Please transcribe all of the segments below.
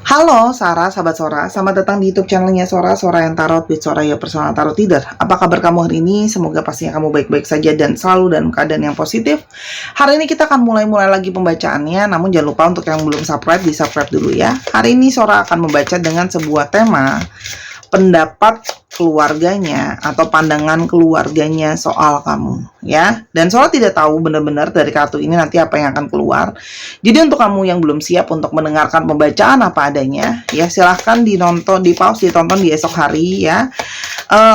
Halo Sarah, sahabat Sora, selamat datang di YouTube channelnya Sora, Sora yang Tarot with Sora Your Personal Tarot Reader. Apa kabar kamu hari ini? Semoga pastinya kamu baik-baik saja dan selalu dalam keadaan yang positif. Hari ini kita akan mulai lagi pembacaannya, namun jangan lupa untuk yang belum subscribe, di subscribe dulu ya. Hari ini Sora akan membaca dengan sebuah tema, pendapat keluarganya atau pandangan keluarganya soal kamu ya. Dan Sora tidak tahu benar-benar dari kartu ini nanti apa yang akan keluar. Jadi untuk kamu yang belum siap untuk mendengarkan pembacaan apa adanya ya, silahkan dinonton, di pause, ditonton di esok hari ya.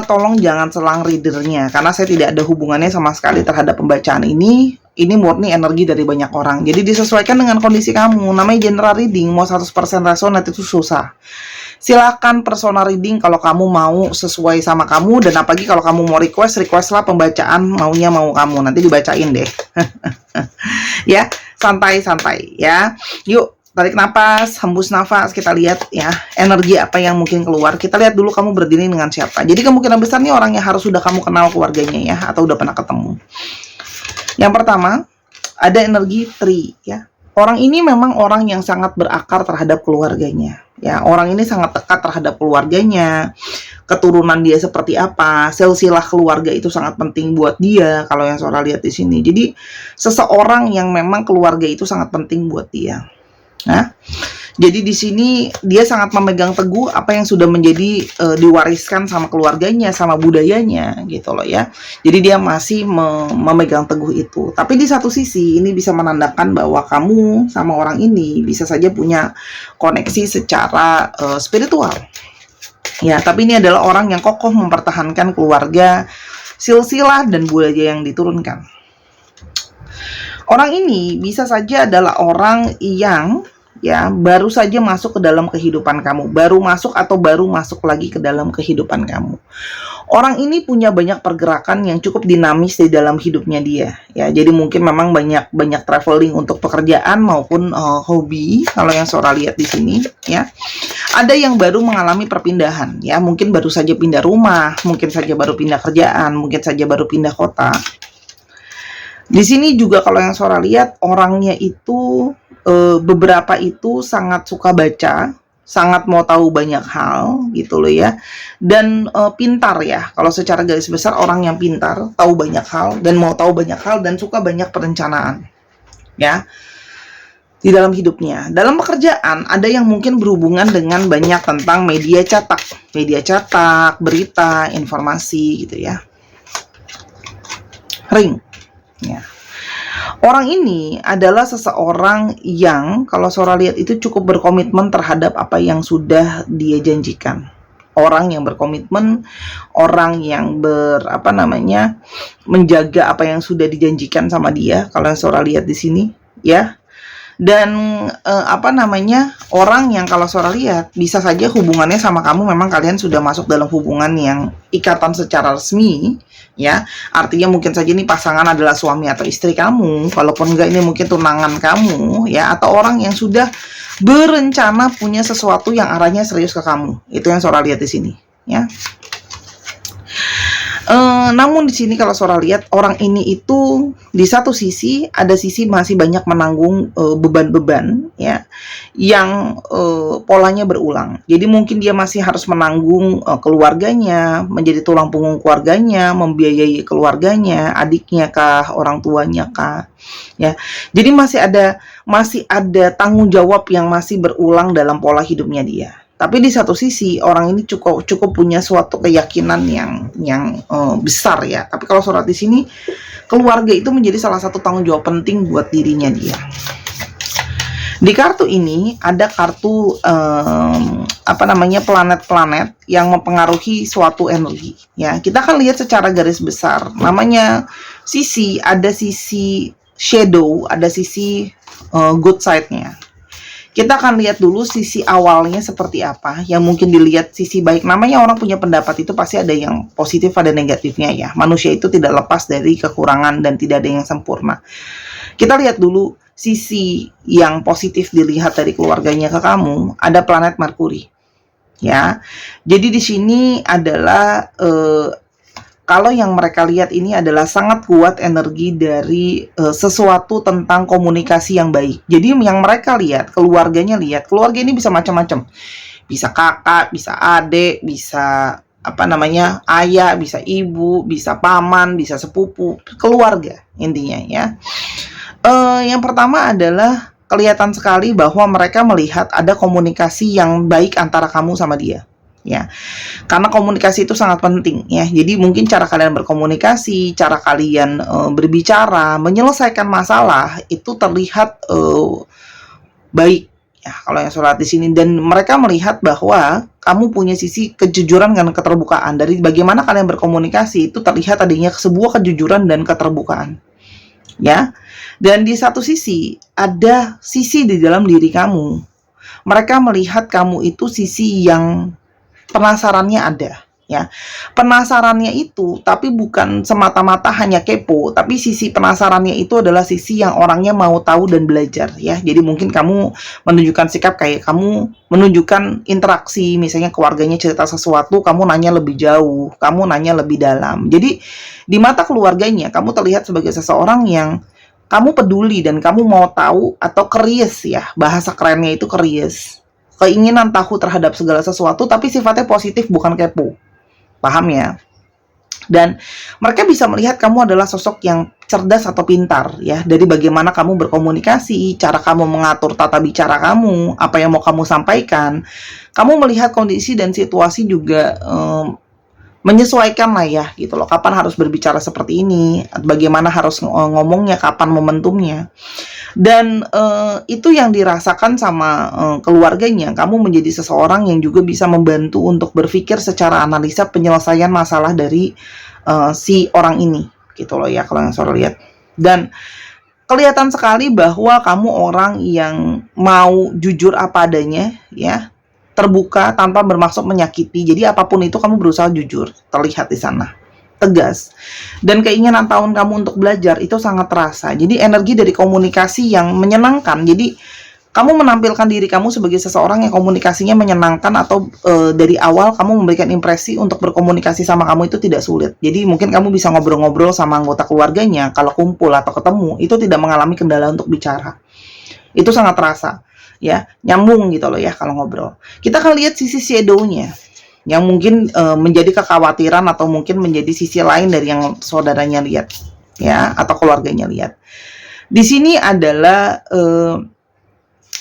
Tolong jangan selang readernya karena saya tidak ada hubungannya sama sekali terhadap pembacaan ini. Ini murni energi dari banyak orang. Jadi disesuaikan dengan kondisi kamu. Namanya general reading, mau 100% resonate itu susah. Silakan personal reading kalau kamu mau sesuai sama kamu, dan apalagi kalau kamu mau request lah pembacaan maunya mau kamu, nanti dibacain deh. Ya, santai-santai ya. Yuk, tarik napas, hembus nafas, kita lihat ya energi apa yang mungkin keluar. Kita lihat dulu kamu berdiri dengan siapa. Jadi kemungkinan besar nih orang yang harus sudah kamu kenal keluarganya ya, atau udah pernah ketemu. Yang pertama, ada energi Tri ya. Orang ini memang orang yang sangat berakar terhadap keluarganya. Ya, orang ini sangat dekat terhadap keluarganya. Keturunan dia seperti apa, silsilah keluarga itu sangat penting buat dia kalau yang Sora lihat di sini. Jadi, seseorang yang memang keluarga itu sangat penting buat dia. Nah, jadi di sini dia sangat memegang teguh apa yang sudah menjadi diwariskan sama keluarganya, sama budayanya gitu loh ya. Jadi dia masih memegang teguh itu. Tapi di satu sisi ini bisa menandakan bahwa kamu sama orang ini bisa saja punya koneksi secara spiritual. Ya, tapi ini adalah orang yang kokoh mempertahankan keluarga, silsilah dan budaya yang diturunkan. Orang ini bisa saja adalah orang yang ya baru saja masuk ke dalam kehidupan kamu, baru masuk atau baru masuk lagi ke dalam kehidupan kamu. Orang ini punya banyak pergerakan yang cukup dinamis di dalam hidupnya dia ya. Jadi mungkin memang banyak traveling untuk pekerjaan maupun hobi kalau yang Sora lihat di sini ya. Ada yang baru mengalami perpindahan ya, mungkin baru saja pindah rumah, mungkin saja baru pindah kerjaan, mungkin saja baru pindah kota. Di sini juga kalau yang Sora lihat orangnya itu beberapa itu sangat suka baca, sangat mau tahu banyak hal gitu loh ya, dan pintar ya. Kalau secara garis besar orang yang pintar, tahu banyak hal dan mau tahu banyak hal dan suka banyak perencanaan ya di dalam hidupnya. Dalam pekerjaan ada yang mungkin berhubungan dengan banyak tentang media cetak, berita, informasi gitu ya. Ring ya. Orang ini adalah seseorang yang kalau Sora lihat itu cukup berkomitmen terhadap apa yang sudah dia janjikan. Orang yang berkomitmen, orang yang menjaga apa yang sudah dijanjikan sama dia. Kalau yang Sora lihat di sini, ya. Dan orang yang kalau Sora lihat bisa saja hubungannya sama kamu memang kalian sudah masuk dalam hubungan yang ikatan secara resmi ya. Artinya mungkin saja ini pasangan adalah suami atau istri kamu, walaupun enggak ini mungkin tunangan kamu ya, atau orang yang sudah berencana punya sesuatu yang arahnya serius ke kamu. Itu yang Sora lihat di sini ya. Namun di sini kalau Sora lihat orang ini itu di satu sisi ada sisi masih banyak menanggung beban-beban ya yang polanya berulang. Jadi mungkin dia masih harus menanggung keluarganya, menjadi tulang punggung keluarganya, membiayai keluarganya, adiknya kah, orang tuanya kah ya. Jadi masih ada tanggung jawab yang masih berulang dalam pola hidupnya dia. Tapi di satu sisi orang ini cukup punya suatu keyakinan yang besar ya. Tapi kalau Sora di sini keluarga itu menjadi salah satu tanggung jawab penting buat dirinya dia. Di kartu ini ada kartu planet-planet yang mempengaruhi suatu energi ya. Kita akan lihat secara garis besar. Namanya ada sisi shadow, ada sisi good side-nya. Kita akan lihat dulu sisi awalnya seperti apa, yang mungkin dilihat sisi baik. Namanya orang punya pendapat itu pasti ada yang positif, ada negatifnya ya. Manusia itu tidak lepas dari kekurangan dan tidak ada yang sempurna. Kita lihat dulu sisi yang positif dilihat dari keluarganya ke kamu, ada planet Merkuri. Ya. Jadi di sini adalah kalau yang mereka lihat ini adalah sangat kuat energi dari sesuatu tentang komunikasi yang baik. Jadi yang mereka lihat, keluarganya lihat, keluarga ini bisa macam-macam. Bisa kakak, bisa adik, bisa apa namanya, ayah, bisa ibu, bisa paman, bisa sepupu, keluarga intinya ya. Yang pertama adalah kelihatan sekali bahwa mereka melihat ada komunikasi yang baik antara kamu sama dia. Ya, karena komunikasi itu sangat penting ya. Jadi mungkin cara kalian berkomunikasi, cara kalian berbicara, menyelesaikan masalah itu terlihat baik ya kalau yang sholat di sini. Dan mereka melihat bahwa kamu punya sisi kejujuran dan keterbukaan. Dari bagaimana kalian berkomunikasi itu terlihat adanya sebuah kejujuran dan keterbukaan. Ya. Dan di satu sisi ada sisi di dalam diri kamu. Mereka melihat kamu itu sisi yang penasarannya ada, ya. Penasarannya itu tapi bukan semata-mata hanya kepo, tapi sisi penasarannya itu adalah sisi yang orangnya mau tahu dan belajar, ya. Jadi mungkin kamu menunjukkan sikap kayak kamu menunjukkan interaksi, misalnya keluarganya cerita sesuatu, kamu nanya lebih jauh, kamu nanya lebih dalam. Jadi di mata keluarganya kamu terlihat sebagai seseorang yang kamu peduli dan kamu mau tahu atau curious ya, bahasa kerennya itu curious. Keinginan tahu terhadap segala sesuatu tapi sifatnya positif bukan kepo. Paham ya? Dan mereka bisa melihat kamu adalah sosok yang cerdas atau pintar ya, dari bagaimana kamu berkomunikasi, cara kamu mengatur tata bicara kamu, apa yang mau kamu sampaikan. Kamu melihat kondisi dan situasi juga menyesuaikan lah ya gitu loh, kapan harus berbicara seperti ini, bagaimana harus ngomongnya, kapan momentumnya. Dan itu yang dirasakan sama keluarganya. Kamu menjadi seseorang yang juga bisa membantu untuk berpikir secara analisa penyelesaian masalah dari si orang ini gitu loh ya kalau yang saya lihat. Dan kelihatan sekali bahwa kamu orang yang mau jujur apa adanya ya, terbuka tanpa bermaksud menyakiti. Jadi apapun itu kamu berusaha jujur, terlihat di sana. Tegas. Dan keinginan tahun kamu untuk belajar itu sangat terasa. Jadi energi dari komunikasi yang menyenangkan. Jadi kamu menampilkan diri kamu sebagai seseorang yang komunikasinya menyenangkan, atau dari awal kamu memberikan impresi untuk berkomunikasi sama kamu itu tidak sulit. Jadi mungkin kamu bisa ngobrol-ngobrol sama anggota keluarganya, kalau kumpul atau ketemu, itu tidak mengalami kendala untuk bicara. Itu sangat terasa. Ya, nyambung gitu loh ya kalau ngobrol. Kita akan lihat sisi shadow-nya yang mungkin menjadi kekhawatiran atau mungkin menjadi sisi lain dari yang saudaranya lihat ya, atau keluarganya lihat. Di sini adalah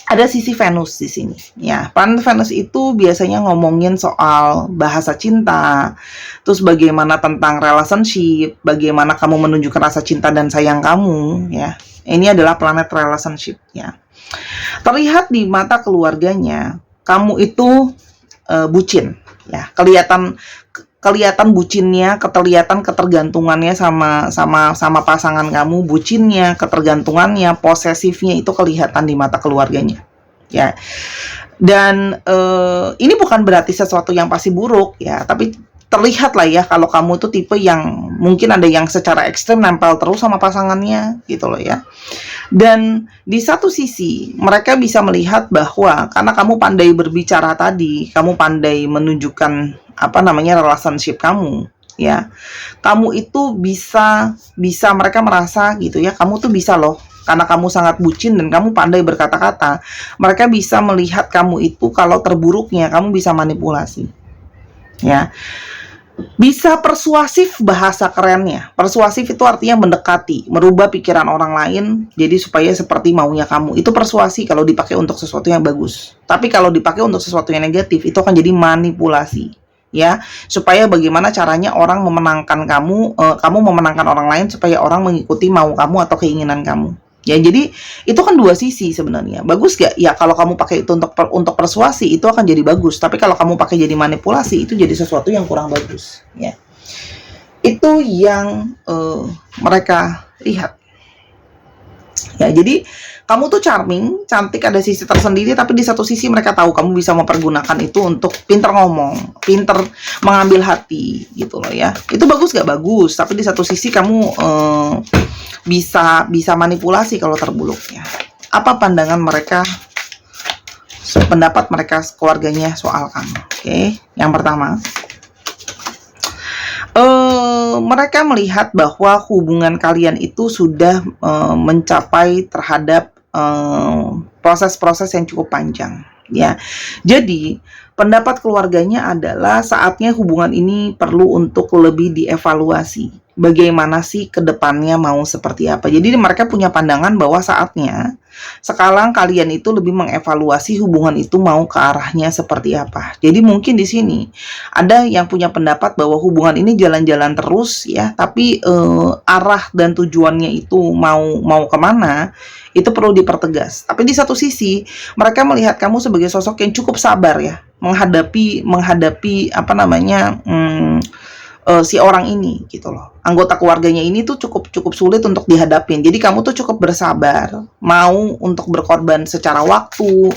ada sisi Venus di sini ya. Planet Venus itu biasanya ngomongin soal bahasa cinta, terus bagaimana tentang relationship, bagaimana kamu menunjukkan rasa cinta dan sayang kamu ya. Ini adalah planet relationship ya. Terlihat di mata keluarganya kamu itu bucin ya, kelihatan bucinnya, kelihatan ketergantungannya sama pasangan kamu, bucinnya, ketergantungannya, posesifnya itu kelihatan di mata keluarganya ya. Dan ini bukan berarti sesuatu yang pasti buruk ya, tapi terlihat lah ya kalau kamu tuh tipe yang mungkin ada yang secara ekstrem nempel terus sama pasangannya gitu loh ya. Dan di satu sisi mereka bisa melihat bahwa karena kamu pandai berbicara tadi, kamu pandai menunjukkan apa namanya relationship kamu ya, kamu itu bisa mereka merasa gitu ya, kamu tuh bisa loh, karena kamu sangat bucin dan kamu pandai berkata-kata, mereka bisa melihat kamu itu kalau terburuknya kamu bisa manipulasi ya. Bisa persuasif, bahasa kerennya. Persuasif itu artinya mendekati, merubah pikiran orang lain jadi supaya seperti maunya kamu. Itu persuasi kalau dipakai untuk sesuatu yang bagus. Tapi kalau dipakai untuk sesuatu yang negatif, itu akan jadi manipulasi. Ya, supaya bagaimana caranya orang memenangkan kamu, kamu memenangkan orang lain supaya orang mengikuti mau kamu atau keinginan kamu. Ya, jadi itu kan dua sisi sebenarnya. Bagus gak? Ya, kalau kamu pakai itu untuk persuasi itu akan jadi bagus. Tapi kalau kamu pakai jadi manipulasi itu jadi sesuatu yang kurang bagus. Ya, itu yang mereka lihat. Ya, jadi kamu tuh charming, cantik, ada sisi tersendiri, tapi di satu sisi mereka tahu kamu bisa mempergunakan itu untuk pinter ngomong, pinter mengambil hati, gitu loh ya. Itu bagus gak? Bagus, tapi di satu sisi kamu bisa manipulasi kalau terbuluk ya. Apa pandangan mereka, pendapat mereka keluarganya soal kamu? Oke, yang pertama, Mereka melihat bahwa hubungan kalian itu sudah mencapai terhadap proses-proses yang cukup panjang, ya. Jadi pendapat keluarganya adalah saatnya hubungan ini perlu untuk lebih dievaluasi. Bagaimana sih ke depannya mau seperti apa? Jadi mereka punya pandangan bahwa saatnya sekarang kalian itu lebih mengevaluasi hubungan itu mau ke arahnya seperti apa. Jadi mungkin di sini ada yang punya pendapat bahwa hubungan ini jalan-jalan terus ya, tapi arah dan tujuannya itu mau kemana itu perlu dipertegas. Tapi di satu sisi mereka melihat kamu sebagai sosok yang cukup sabar ya menghadapi apa namanya si orang ini gitu loh. Anggota keluarganya ini tuh cukup sulit untuk dihadapin. Jadi kamu tuh cukup bersabar, mau untuk berkorban secara waktu,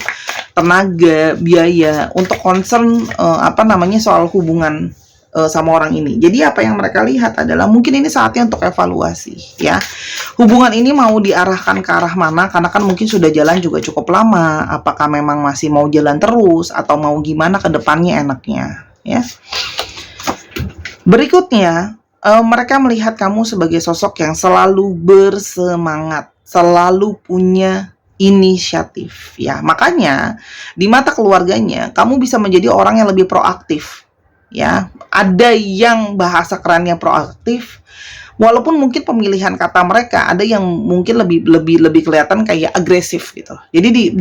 tenaga, biaya untuk concern apa namanya soal hubungan sama orang ini. Jadi apa yang mereka lihat adalah mungkin ini saatnya untuk evaluasi ya. Hubungan ini mau diarahkan ke arah mana, karena kan mungkin sudah jalan juga cukup lama. Apakah memang masih mau jalan terus atau mau gimana ke depannya enaknya ya. Berikutnya, mereka melihat kamu sebagai sosok yang selalu bersemangat, selalu punya inisiatif ya. Makanya di mata keluarganya kamu bisa menjadi orang yang lebih proaktif ya. Ada yang bahasa kerennya proaktif. Walaupun mungkin pemilihan kata mereka ada yang mungkin lebih kelihatan kayak agresif gitu. Jadi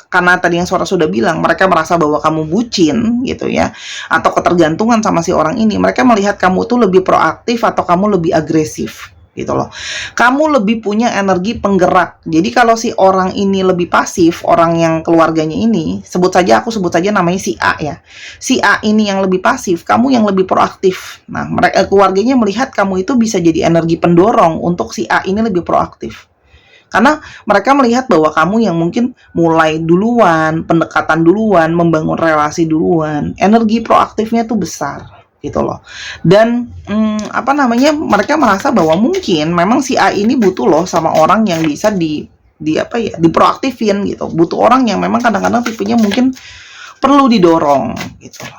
karena tadi yang suara sudah bilang mereka merasa bahwa kamu bucin gitu ya, atau ketergantungan sama si orang ini, mereka melihat kamu tuh lebih proaktif atau kamu lebih agresif gitu loh. Kamu lebih punya energi penggerak. Jadi kalau si orang ini lebih pasif, orang yang keluarganya ini, aku sebut saja namanya si A ya. Si A ini yang lebih pasif, kamu yang lebih proaktif. Nah, keluarganya melihat kamu itu bisa jadi energi pendorong untuk si A ini lebih proaktif. Karena mereka melihat bahwa kamu yang mungkin mulai duluan, pendekatan duluan, membangun relasi duluan, energi proaktifnya tuh besar gitu loh. Dan apa namanya, mereka merasa bahwa mungkin memang si A ini butuh loh sama orang yang bisa diproaktifin gitu. Butuh orang yang memang kadang-kadang tipenya mungkin perlu didorong gitu loh.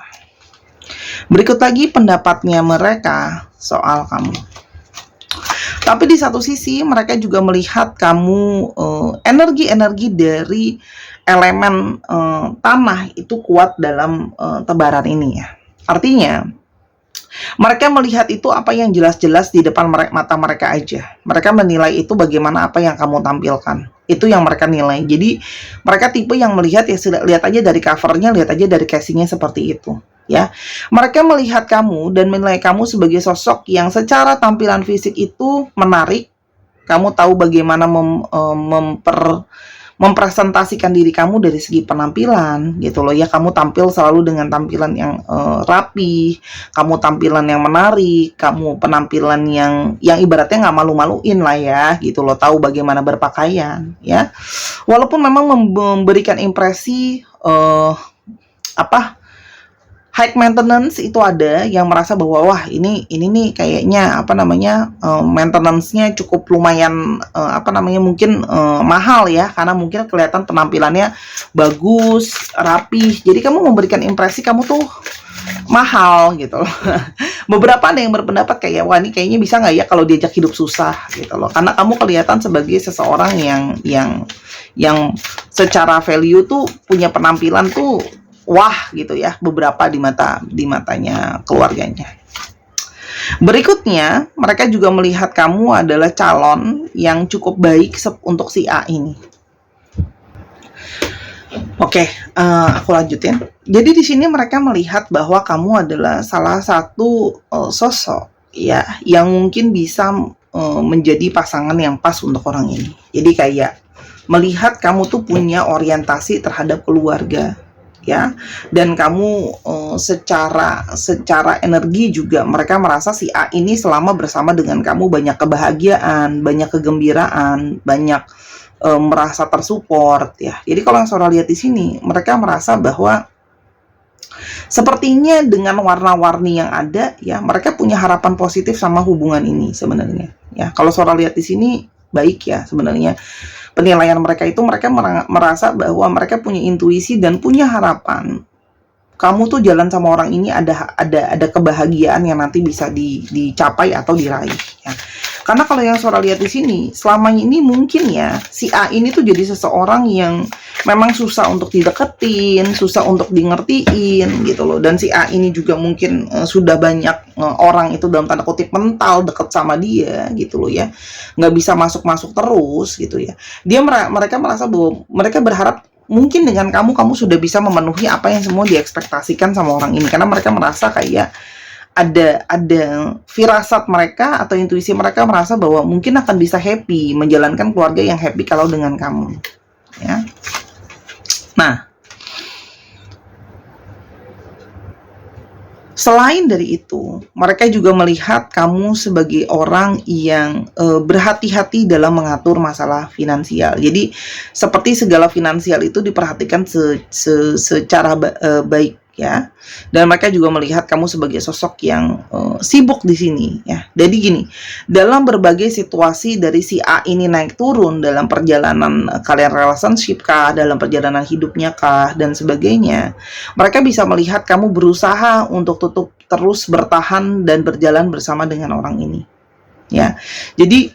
Berikut lagi pendapatnya mereka soal kamu. Tapi di satu sisi mereka juga melihat kamu energi-energi dari elemen tanah itu kuat dalam tebaran ini ya. Artinya mereka melihat itu apa yang jelas-jelas di depan mata mereka aja. Mereka menilai itu bagaimana apa yang kamu tampilkan. Itu yang mereka nilai. Jadi mereka tipe yang melihat ya, lihat aja dari covernya, lihat aja dari casingnya seperti itu. Ya, mereka melihat kamu dan menilai kamu sebagai sosok yang secara tampilan fisik itu menarik. Kamu tahu bagaimana mempresentasikan diri kamu dari segi penampilan gitu loh ya. Kamu tampil selalu dengan tampilan yang rapi, kamu tampilan yang menarik, kamu penampilan yang ibaratnya nggak malu-maluin lah ya gitu loh, tahu bagaimana berpakaian ya. Walaupun memang memberikan impresi high maintenance, itu ada yang merasa bahwa wah ini nih kayaknya apa namanya maintenance-nya cukup lumayan mungkin mahal ya, karena mungkin kelihatan penampilannya bagus, rapi. Jadi kamu memberikan impresi kamu tuh mahal gitu loh. Beberapa ada yang berpendapat kayak wah ini kayaknya bisa nggak ya kalau diajak hidup susah gitu loh, karena kamu kelihatan sebagai seseorang yang secara value tuh punya penampilan tuh wah gitu ya, beberapa di matanya keluarganya. Berikutnya, mereka juga melihat kamu adalah calon yang cukup baik untuk si A ini. Oke, aku lanjutin. Jadi di sini mereka melihat bahwa kamu adalah salah satu sosok ya yang mungkin bisa menjadi pasangan yang pas untuk orang ini. Jadi kayak melihat kamu tuh punya orientasi terhadap keluarga ya, dan kamu secara energi juga mereka merasa si A ini selama bersama dengan kamu banyak kebahagiaan, banyak kegembiraan, banyak merasa tersupport ya. Jadi kalau yang saudara lihat di sini, mereka merasa bahwa sepertinya dengan warna-warni yang ada ya, mereka punya harapan positif sama hubungan ini sebenarnya ya. Kalau saudara lihat di sini baik ya sebenarnya. Penilaian mereka itu mereka merasa bahwa mereka punya intuisi dan punya harapan kamu tuh jalan sama orang ini ada kebahagiaan yang nanti bisa dicapai atau diraih ya. Karena kalau yang Sora lihat di sini, selama ini mungkin ya si A ini tuh jadi seseorang yang memang susah untuk dideketin, susah untuk di ngertiin gitu loh. Dan si A ini juga mungkin sudah banyak orang itu dalam tanda kutip mental deket sama dia gitu loh ya, nggak bisa masuk-masuk terus gitu ya. Mereka merasa bahwa mereka berharap mungkin dengan kamu sudah bisa memenuhi apa yang semua diekspektasikan sama orang ini, karena mereka merasa kayak ada firasat mereka atau intuisi mereka merasa bahwa mungkin akan bisa happy, menjalankan keluarga yang happy kalau dengan kamu ya. Nah, selain dari itu, mereka juga melihat kamu sebagai orang yang berhati-hati dalam mengatur masalah finansial. Jadi, seperti segala finansial itu diperhatikan secara baik ya. Dan mereka juga melihat kamu sebagai sosok yang sibuk di sini ya. Jadi gini, dalam berbagai situasi dari si A ini naik turun dalam perjalanan kalian relationship kah, dalam perjalanan hidupnya kah, dan sebagainya, mereka bisa melihat kamu berusaha untuk terus bertahan dan berjalan bersama dengan orang ini ya. Jadi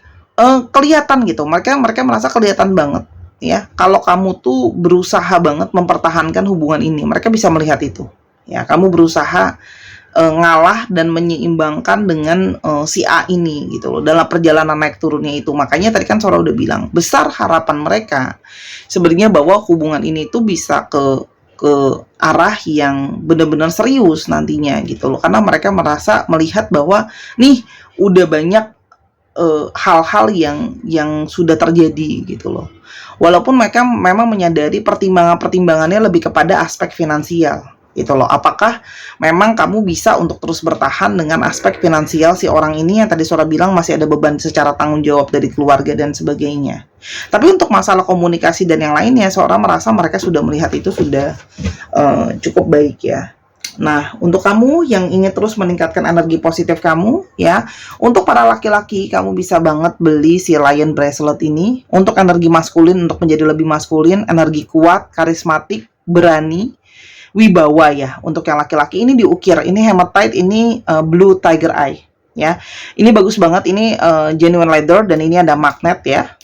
kelihatan gitu, mereka merasa kelihatan banget ya kalau kamu tuh berusaha banget mempertahankan hubungan ini. Mereka bisa melihat itu ya, kamu berusaha ngalah dan menyeimbangkan dengan si A ini gitu loh dalam perjalanan naik turunnya itu. Makanya tadi kan Sora udah bilang, besar harapan mereka sebenarnya bahwa hubungan ini tuh bisa ke arah yang benar-benar serius nantinya gitu loh, karena mereka merasa melihat bahwa nih udah banyak hal-hal yang sudah terjadi gitu loh. Walaupun mereka memang menyadari pertimbangannya lebih kepada aspek finansial gitu loh. Apakah memang kamu bisa untuk terus bertahan dengan aspek finansial si orang ini yang tadi Sora bilang masih ada beban secara tanggung jawab dari keluarga dan sebagainya. Tapi untuk masalah komunikasi dan yang lainnya, Sora merasa mereka sudah melihat itu sudah cukup baik ya. Nah, untuk kamu yang ingin terus meningkatkan energi positif kamu ya, untuk para laki-laki kamu bisa banget beli si Lion Bracelet ini untuk energi maskulin, untuk menjadi lebih maskulin, energi kuat, karismatik, berani, wibawa ya. Untuk yang laki-laki ini diukir, ini hematite, ini blue tiger eye ya. Ini bagus banget, ini genuine leather dan ini ada magnet ya.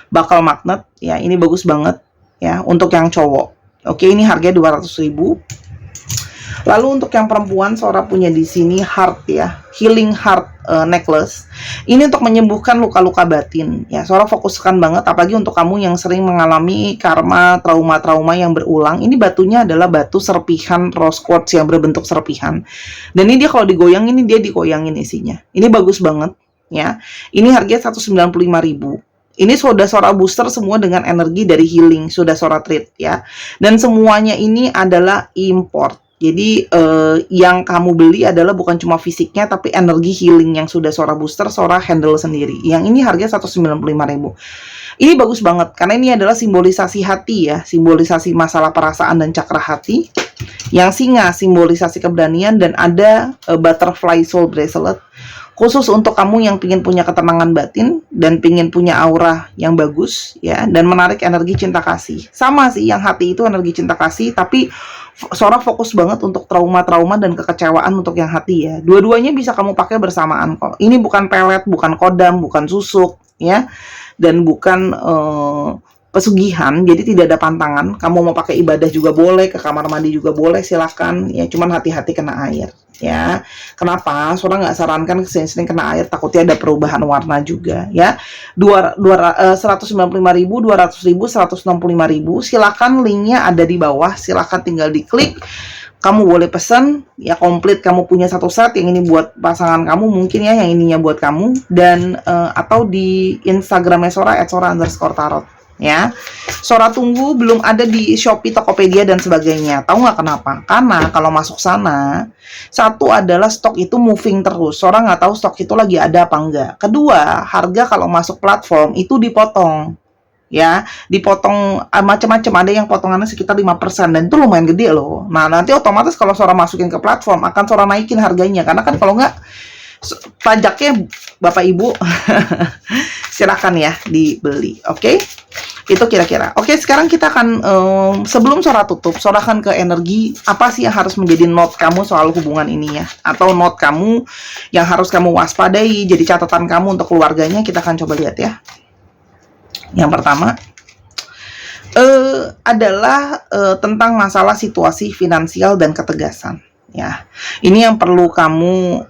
Bakal magnet ya, ini bagus banget ya untuk yang cowok. Oke, ini harganya 200.000. Lalu untuk yang perempuan, Sora punya di sini heart ya, healing heart necklace. Ini untuk menyembuhkan luka-luka batin ya. Sora fokuskan banget, apalagi untuk kamu yang sering mengalami karma, trauma-trauma yang berulang. Ini batunya adalah batu serpihan rose quartz yang berbentuk serpihan. Dan ini dia kalau digoyang, ini dia digoyangin isinya. Ini bagus banget ya. Ini harganya 195.000. Ini sudah Sora booster semua dengan energi dari healing, sudah Sora treat ya. Dan semuanya ini adalah import. Jadi yang kamu beli adalah bukan cuma fisiknya, tapi energi healing yang sudah Sora booster, Sora handle sendiri. Yang ini harga 195.000. Ini bagus banget, karena ini adalah simbolisasi hati ya, simbolisasi masalah perasaan dan cakra hati. Yang singa, simbolisasi keberanian, dan ada butterfly soul bracelet. Khusus untuk kamu yang pingin punya ketenangan batin dan pingin punya aura yang bagus ya, dan menarik energi cinta kasih. Sama sih, yang hati itu energi cinta kasih, tapi Sora fokus banget untuk trauma-trauma dan kekecewaan untuk yang hati ya. Dua-duanya bisa kamu pakai bersamaan kok. Ini bukan pelet, bukan kodam, bukan susuk ya, dan bukan pesugihan, jadi tidak ada pantangan. Kamu mau pakai ibadah juga boleh, ke kamar mandi juga boleh, silahkan ya. Cuman hati-hati kena air ya. Kenapa? Sora nggak sarankan kesini-sini kena air, takutnya ada perubahan warna juga ya. 195.000, 200.000, 165.000. Silakan, linknya ada di bawah, silakan tinggal diklik. Kamu boleh pesan ya, komplit. Kamu punya satu set, yang ini buat pasangan kamu mungkin ya, yang ininya buat kamu, dan atau di Instagramnya Sora @sora_tarot ya. Sora tunggu, belum ada di Shopee, Tokopedia dan sebagainya. Tahu nggak kenapa? Karena kalau masuk sana, satu adalah stok itu moving terus. Sora nggak tahu stok itu lagi ada apa enggak. Kedua, harga kalau masuk platform itu dipotong ya, dipotong macam-macam. Ada yang potongannya sekitar 5%, dan itu lumayan gede loh. Nah, nanti otomatis kalau Sora masukin ke platform akan Sora naikin harganya, karena kan kalau nggak pajaknya Bapak Ibu silakan ya dibeli. Oke. Itu kira-kira. Oke, sekarang kita akan sebelum Sora tutup, Sora akan ke energi apa sih yang harus menjadi note kamu soal hubungan ini ya, atau note kamu yang harus kamu waspadai, jadi catatan kamu untuk keluarganya. Kita akan coba lihat ya. Yang pertama adalah tentang masalah situasi finansial dan ketegasan. Ya, ini yang perlu kamu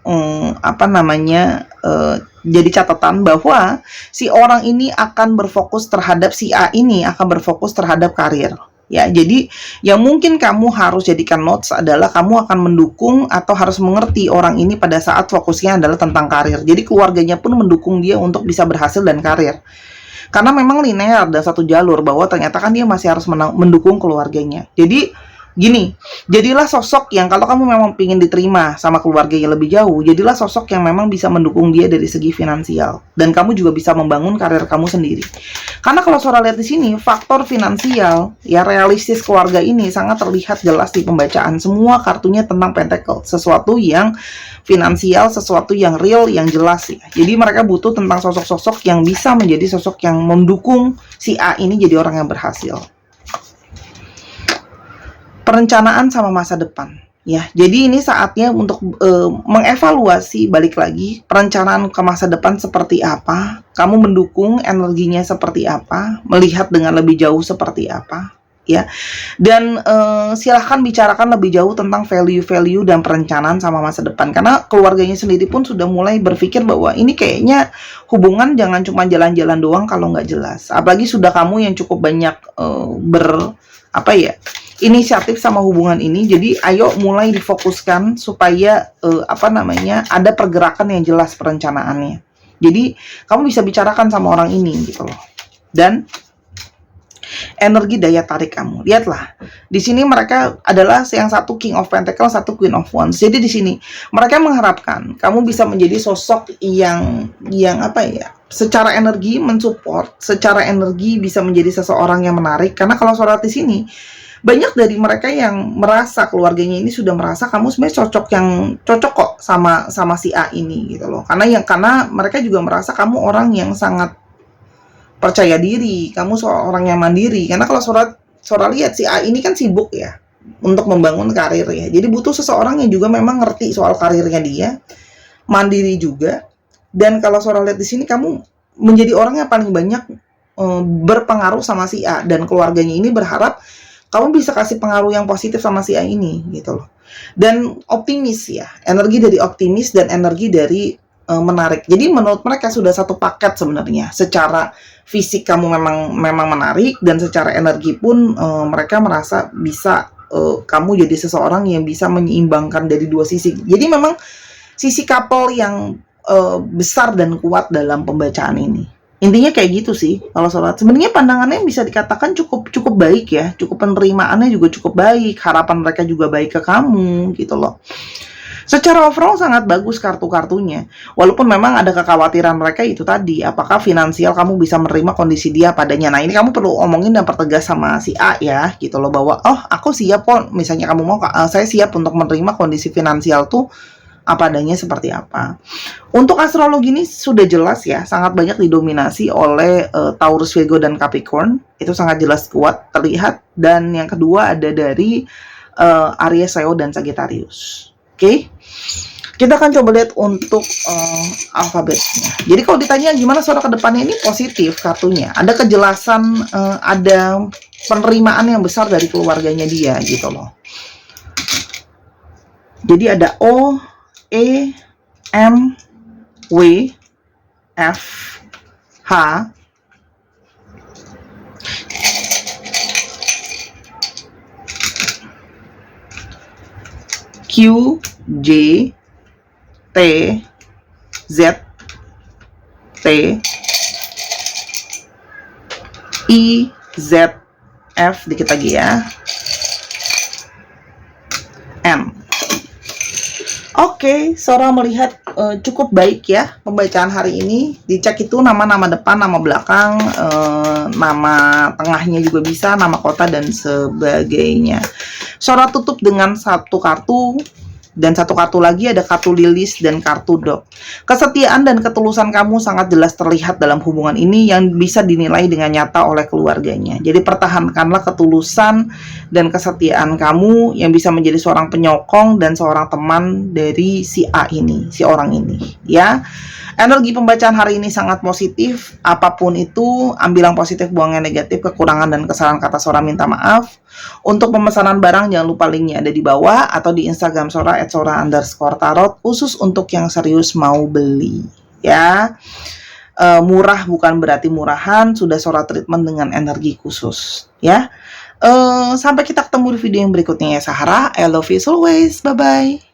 jadi catatan bahwa si orang ini akan berfokus terhadap si A ini akan berfokus terhadap karir. Ya, jadi yang mungkin kamu harus jadikan notes adalah kamu akan mendukung atau harus mengerti orang ini pada saat fokusnya adalah tentang karir. Jadi keluarganya pun mendukung dia untuk bisa berhasil dan karir. Karena memang linear dan satu jalur bahwa ternyata kan dia masih harus mendukung keluarganya. Jadi gini, jadilah sosok yang kalau kamu memang ingin diterima sama keluarganya lebih jauh, jadilah sosok yang memang bisa mendukung dia dari segi finansial. Dan kamu juga bisa membangun karir kamu sendiri. Karena kalau Sora lihat di sini, faktor finansial, ya realistis keluarga ini sangat terlihat jelas di pembacaan. Semua kartunya tentang pentacle, sesuatu yang finansial, sesuatu yang real, yang jelas ya. Jadi mereka butuh tentang sosok-sosok yang bisa menjadi sosok yang mendukung si A ini jadi orang yang berhasil. Perencanaan sama masa depan ya, jadi ini saatnya untuk mengevaluasi balik lagi perencanaan ke masa depan seperti apa, kamu mendukung energinya seperti apa, melihat dengan lebih jauh seperti apa ya, dan silahkan bicarakan lebih jauh tentang value-value dan perencanaan sama masa depan, karena keluarganya sendiri pun sudah mulai berpikir bahwa ini kayaknya hubungan jangan cuma jalan-jalan doang kalau nggak jelas, apalagi sudah kamu yang cukup banyak inisiatif sama hubungan ini. Jadi ayo mulai difokuskan supaya ada pergerakan yang jelas perencanaannya. Jadi kamu bisa bicarakan sama orang ini gitu loh. Dan energi daya tarik kamu. Lihatlah. Di sini mereka adalah yang satu King of Pentacles, satu Queen of Wands. Jadi di sini mereka mengharapkan kamu bisa menjadi sosok yang secara energi mensupport, secara energi bisa menjadi seseorang yang menarik. Karena kalau Sora di sini banyak dari mereka yang merasa keluarganya ini sudah merasa kamu sebenarnya cocok kok sama si A ini gitu loh. Karena mereka juga merasa kamu orang yang sangat percaya diri, kamu seorang yang mandiri. Karena kalau Sora lihat si A ini kan sibuk ya untuk membangun karir ya. Jadi butuh seseorang yang juga memang ngerti soal karirnya dia, mandiri juga. Dan kalau Sora lihat di sini kamu menjadi orang yang paling banyak berpengaruh sama si A, dan keluarganya ini berharap kamu bisa kasih pengaruh yang positif sama si A ini gitu loh. Dan optimis ya, energi dari optimis dan energi dari menarik. Jadi menurut mereka sudah satu paket sebenarnya. Secara fisik kamu memang menarik, dan secara energi pun mereka merasa bisa kamu jadi seseorang yang bisa menyeimbangkan dari dua sisi. Jadi memang sisi couple yang besar dan kuat dalam pembacaan ini. Intinya kayak gitu sih kalau sholat. Sebenarnya pandangannya bisa dikatakan cukup baik ya, cukup penerimaannya juga cukup baik, harapan mereka juga baik ke kamu gitu loh. Secara overall sangat bagus kartu-kartunya. Walaupun memang ada kekhawatiran mereka itu tadi, apakah finansial kamu bisa menerima kondisi dia padanya. Nah, ini kamu perlu omongin dan pertegas sama si A ya, gitu loh, bahwa aku siap kok, misalnya kamu mau, saya siap untuk menerima kondisi finansial tuh apa adanya seperti apa. Untuk astrologi ini sudah jelas ya, sangat banyak didominasi oleh Taurus, Virgo, dan Capricorn. Itu sangat jelas kuat terlihat. Dan yang kedua ada dari Aries, Leo, dan Sagittarius. Oke? Kita akan coba lihat untuk alfabetnya. Jadi kalau ditanya gimana suara ke depannya, ini positif kartunya. Ada kejelasan, ada penerimaan yang besar dari keluarganya dia gitu loh. Jadi ada O, E, M, W, F, H, Q, J, T, Z, T, I, Z, F, dikit lagi ya, M. Oke, Sora melihat cukup baik ya pembacaan hari ini. Dicek itu nama-nama depan, nama belakang, nama tengahnya juga bisa, nama kota dan sebagainya. Sora tutup dengan satu kartu Dan satu kartu lagi ada kartu Lilis dan kartu Dog. Kesetiaan dan ketulusan kamu sangat jelas terlihat dalam hubungan ini yang bisa dinilai dengan nyata oleh keluarganya. Jadi pertahankanlah ketulusan dan kesetiaan kamu yang bisa menjadi seorang penyokong dan seorang teman dari si A ini, si orang ini, ya. Energi pembacaan hari ini sangat positif. Apapun itu, ambil yang positif, buang yang negatif. Kekurangan dan kesalahan kata Sora minta maaf. Untuk pemesanan barang, jangan lupa linknya ada di bawah atau di Instagram Sora @sora_tarot khusus untuk yang serius mau beli, ya. Murah bukan berarti murahan, sudah Sora treatment dengan energi khusus, ya. Sampai kita ketemu di video yang berikutnya ya Sahara. I love you always. Bye bye.